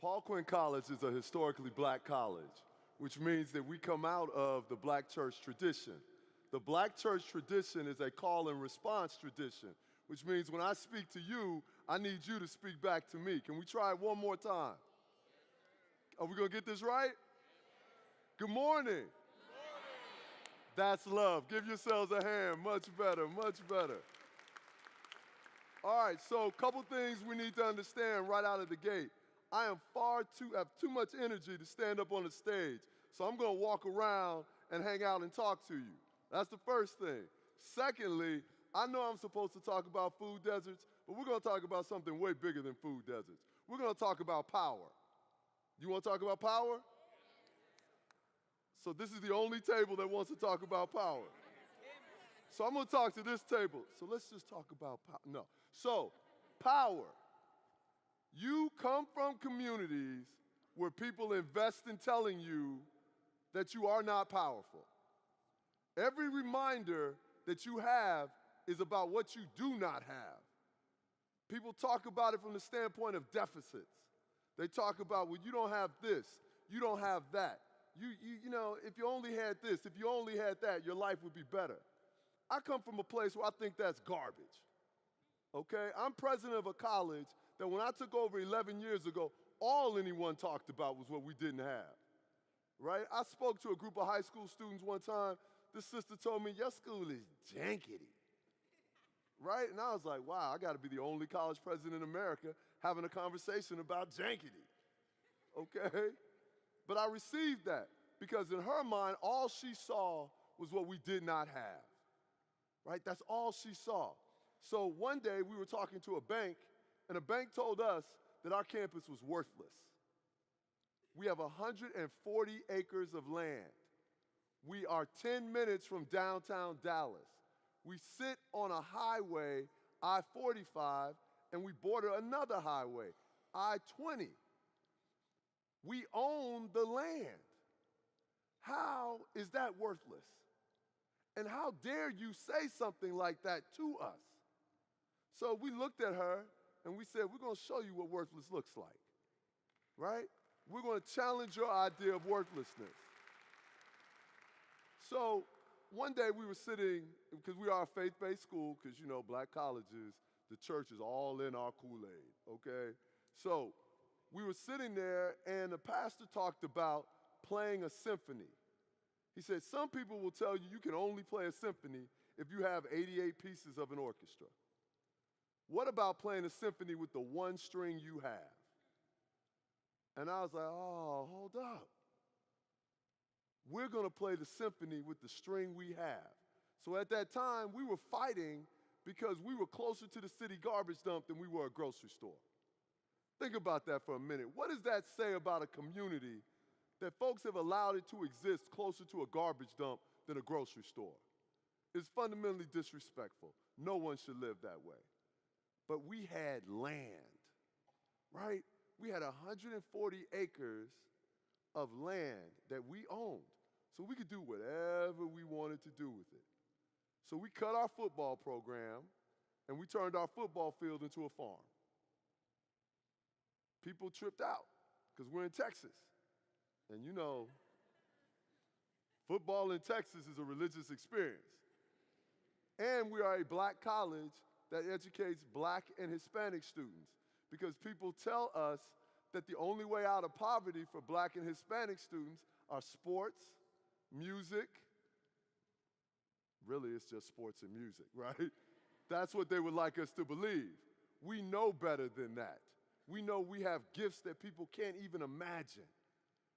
Paul Quinn College is a historically black college, which means that we come out of the black church tradition. The black church tradition is a call and response tradition, which means when I speak to you, I need you to speak back to me. Can we try it one more time? Are we going to get this right? Good morning. That's love. Give yourselves a hand. Much better, much better. All right, so a couple things we need to understand right out of the gate. I have too much energy to stand up on the stage, so I'm going to walk around and hang out and talk to you. That's the first thing. Secondly, I know I'm supposed to talk about food deserts, but we're going to talk about something way bigger than food deserts. We're going to talk about power. You want to talk about power? So this is the only table that wants to talk about power. So I'm going to talk to this table. So let's just talk about power. No. So, power. You come from communities where people invest in telling you that you are not powerful. Every reminder that you have is about what you do not have. People talk about it from the standpoint of deficits. They talk about, well, you don't have this, you don't have that. You know, if you only had this, if you only had that, your life would be better. I come from a place where I think that's garbage, okay? I'm president of a college that when I took over 11 years ago, all anyone talked about was what we didn't have, right? I spoke to a group of high school students one time. This sister told me, your school is jankety, right? And I was like, wow, I got to be the only college president in America having a conversation about jankety, okay? But I received that because in her mind, all she saw was what we did not have, right? That's all she saw. So one day we were talking to a bank, and a bank told us that our campus was worthless. We have 140 acres of land. We are 10 minutes from downtown Dallas. We sit on a highway, I-45, and we border another highway, I-20. We own the land. How is that worthless? And how dare you say something like that to us? So we looked at her and we said, we're going to show you what worthless looks like, right? We're going to challenge your idea of worthlessness. So one day we were sitting, because we are a faith-based school, because, you know, black colleges, the church is all in our Kool-Aid, okay? So we were sitting there, and the pastor talked about playing a symphony. He said, some people will tell you you can only play a symphony if you have 88 pieces of an orchestra. What about playing a symphony with the one string you have? And I was like, oh, hold up. We're going to play the symphony with the string we have. So at that time, we were fighting because we were closer to the city garbage dump than we were a grocery store. Think about that for a minute. What does that say about a community that folks have allowed it to exist closer to a garbage dump than a grocery store? It's fundamentally disrespectful. No one should live that way. But we had land, right? We had 140 acres of land that we owned. So we could do whatever we wanted to do with it. So we cut our football program and we turned our football field into a farm. People tripped out because we're in Texas. And you know, football in Texas is a religious experience. And we are a black college that educates black and Hispanic students because people tell us that the only way out of poverty for black and Hispanic students are sports, music. Really, it's just sports and music, right? That's what they would like us to believe. We know better than that. We know we have gifts that people can't even imagine,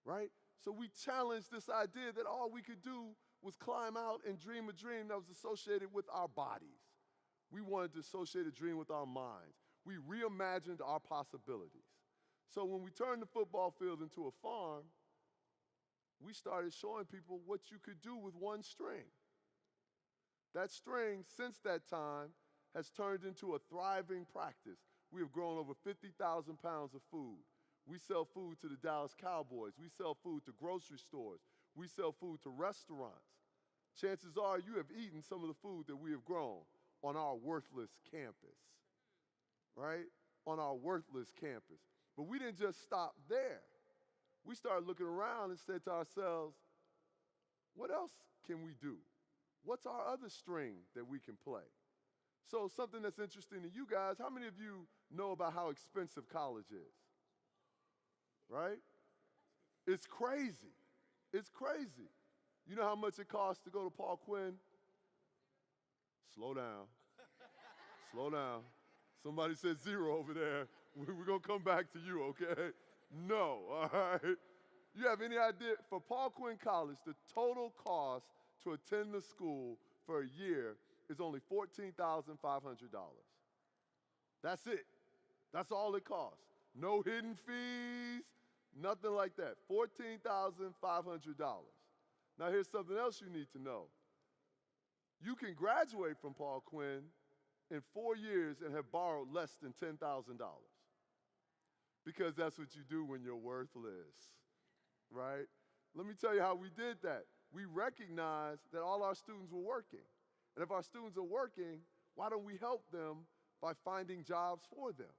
right? So we challenged this idea that all we could do was climb out and dream a dream that was associated with our bodies. We wanted to associate a dream with our minds. We reimagined our possibilities. So when we turned the football field into a farm, we started showing people what you could do with one string. That string, since that time, has turned into a thriving practice. We have grown over 50,000 pounds of food. We sell food to the Dallas Cowboys. We sell food to grocery stores. We sell food to restaurants. Chances are you have eaten some of the food that we have grown on our worthless campus, right? On our worthless campus. But we didn't just stop there. We started looking around and said to ourselves, what else can we do? What's our other string that we can play? So something that's interesting to you guys, how many of you know about how expensive college is? Right? It's crazy. It's crazy. You know how much it costs to go to Paul Quinn? Slow down. Slow down. Somebody said zero over there. We're going to come back to you, okay? No, all right? You have any idea? For Paul Quinn College, the total cost to attend the school for a year is only $14,500. That's it. That's all it costs. No hidden fees, nothing like that. $14,500. Now here's something else you need to know. You can graduate from Paul Quinn in 4 years and have borrowed less than $10,000. Because that's what you do when you're worthless, right? Let me tell you how we did that. We recognized that all our students were working. And if our students are working, why don't we help them by finding jobs for them?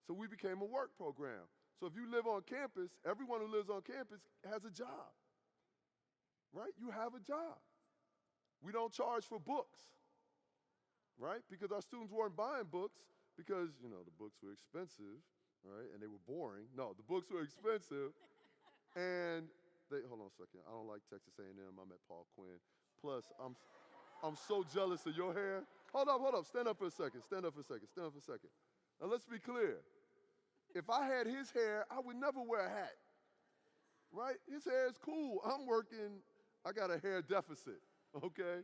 So we became a work program. So if you live on campus, everyone who lives on campus has a job, right? You have a job. We don't charge for books, right? Because our students weren't buying books because, you know, the books were expensive, right? And they were boring. No, the books were expensive. And hold on a second. I don't like Texas A&M. I'm at Paul Quinn. Plus, I'm so jealous of your hair. Hold up. Stand up for a second. Now, let's be clear. If I had his hair, I would never wear a hat, right? His hair is cool. I'm working. I got a hair deficit, okay?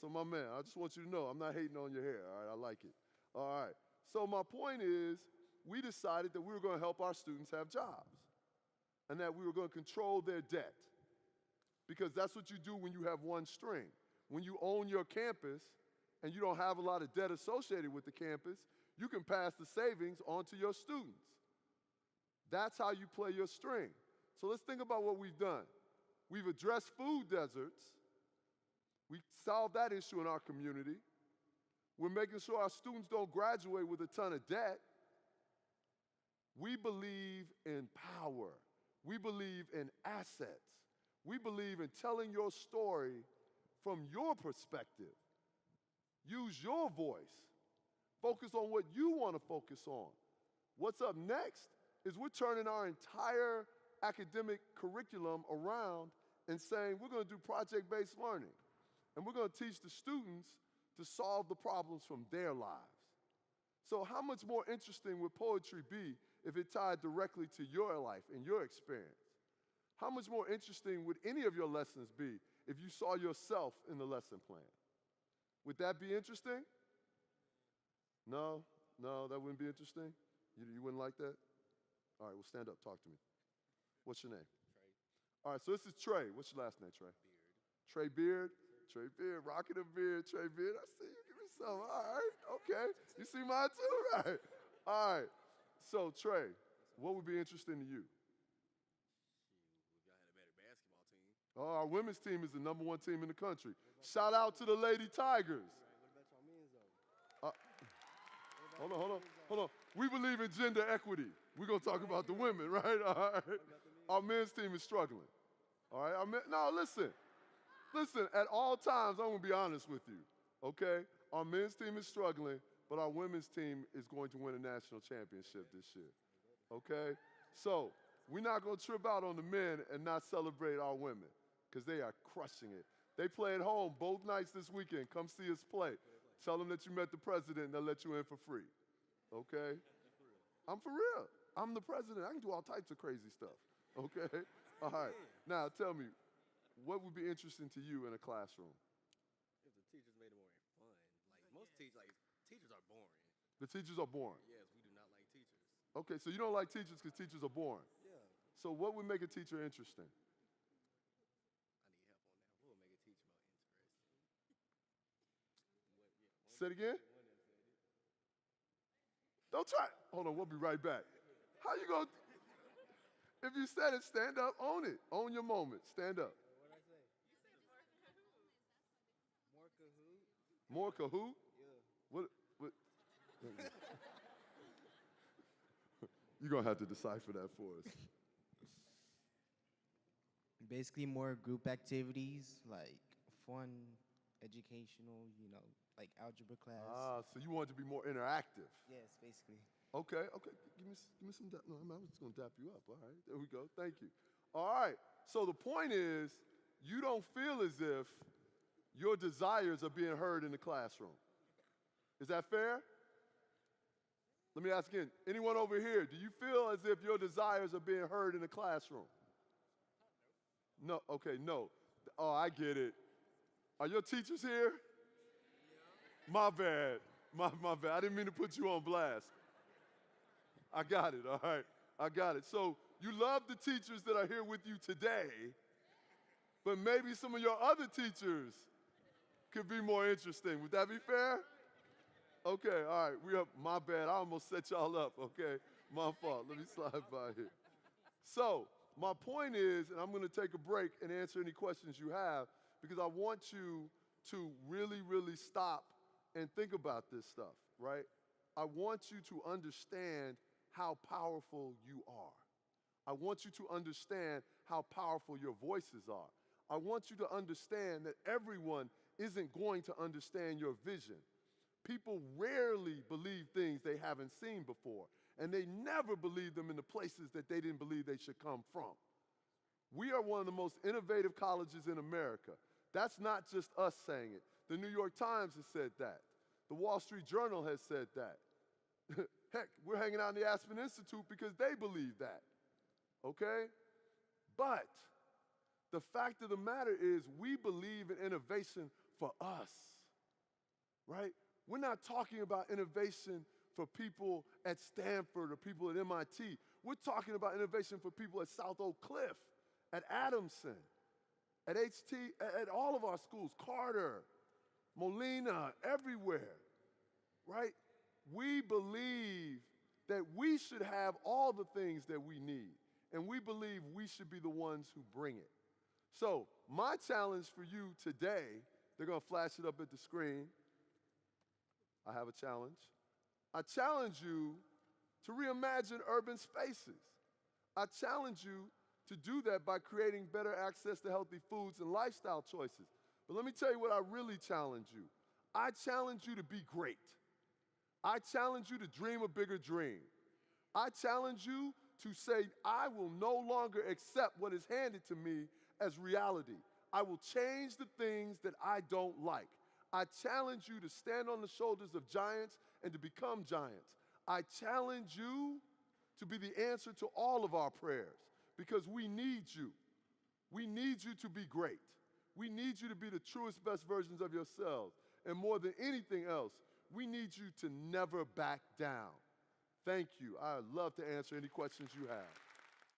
So, my man, I just want you to know I'm not hating on your hair, all right? I like it. All right. So, my point is, we decided that we were going to help our students have jobs and that we were going to control their debt because that's what you do when you have one string. When you own your campus and you don't have a lot of debt associated with the campus, you can pass the savings on to your students. That's how you play your string. So let's think about what we've done. We've addressed food deserts. We solved that issue in our community. We're making sure our students don't graduate with a ton of debt. We believe in power. We believe in assets. We believe in telling your story from your perspective. Use your voice. Focus on what you want to focus on. What's up next is we're turning our entire academic curriculum around and saying we're going to do project-based learning. And we're going to teach the students to solve the problems from their lives. So how much more interesting would poetry be if it tied directly to your life and your experience? How much more interesting would any of your lessons be if you saw yourself in the lesson plan? Would that be interesting? No, that wouldn't be interesting? You wouldn't like that? All right, well, stand up, talk to me. What's your name? Trey. All right, so this is Trey. What's your last name, Trey? Beard. Trey Beard? Trey Beard, rocking a beard, Trey Beard. I see you, give me some. All right, okay. You see mine too, right? All right, so Trey, what would be interesting to you? Shoot, if y'all had a better basketball team. Oh, our women's team is the #1 team in the country. Shout out to the Lady Tigers. Right, what about y'all men's though? Hold on. We believe in gender equity. We're going to talk about the women, right? All right. Our men's team is struggling. All right. No, listen. Listen, at all times, I'm going to be honest with you, okay? Our men's team is struggling, but our women's team is going to win a national championship this year, okay? So we're not going to trip out on the men and not celebrate our women because they are crushing it. They play at home both nights this weekend. Come see us play. Tell them that you met the president and they'll let you in for free, okay? I'm for real. I'm the president. I can do all types of crazy stuff, okay? All right. Now, tell me, what would be interesting to you in a classroom? If the teachers made it more fun. Like most teachers are boring. The teachers are boring. Yes, we do not like teachers. Okay, so you don't like teachers because teachers are boring. Yeah. So what would make a teacher interesting? I need help on that. What would make a teacher more interesting? Say it again? One that said it. Don't try. Hold on, we'll be right back. How you going to, if you said it, stand up, own it. Own your moment, stand up. What did I say? You said more Kahoot. More Kahoot? Yeah. What? You're going to have to decipher that for us. Basically, more group activities like fun, educational, like algebra class. Ah, so you want it to be more interactive. Yes, basically. Okay. Give me some dap. No, I'm just going to dap you up. All right. There we go. Thank you. All right. So the point is, you don't feel as if your desires are being heard in the classroom. Is that fair? Let me ask again. Anyone over here, do you feel as if your desires are being heard in the classroom? No. Okay, no. Oh, I get it. Are your teachers here? My bad. My bad. I didn't mean to put you on blast. I got it, all right. I got it. So you love the teachers that are here with you today, but maybe some of your other teachers could be more interesting. Would that be fair? Okay, all right. My bad. I almost set y'all up, okay? My fault. Let me slide by here. So my point is, and I'm going to take a break and answer any questions you have, because I want you to really, really stop and think about this stuff, right? I want you to understand how powerful you are. I want you to understand how powerful your voices are. I want you to understand that everyone isn't going to understand your vision. People rarely believe things they haven't seen before, and they never believe them in the places that they didn't believe they should come from. We are one of the most innovative colleges in America. That's not just us saying it. The New York Times has said that. The Wall Street Journal has said that. Heck, we're hanging out in the Aspen Institute because they believe that, okay? But the fact of the matter is we believe in innovation for us, right? We're not talking about innovation for people at Stanford or people at MIT. We're talking about innovation for people at South Oak Cliff, at Adamson, at HT, at all of our schools, Carter, Molina, everywhere, right? We believe that we should have all the things that we need, and we believe we should be the ones who bring it. So my challenge for you today, they're going to flash it up at the screen. I have a challenge. I challenge you to reimagine urban spaces. I challenge you to do that by creating better access to healthy foods and lifestyle choices. But let me tell you what I really challenge you. I challenge you to be great. I challenge you to dream a bigger dream. I challenge you to say, I will no longer accept what is handed to me as reality. I will change the things that I don't like. I challenge you to stand on the shoulders of giants and to become giants. I challenge you to be the answer to all of our prayers, because we need you. We need you to be great. We need you to be the truest, best versions of yourselves. And more than anything else, we need you to never back down. Thank you. I'd love to answer any questions you have.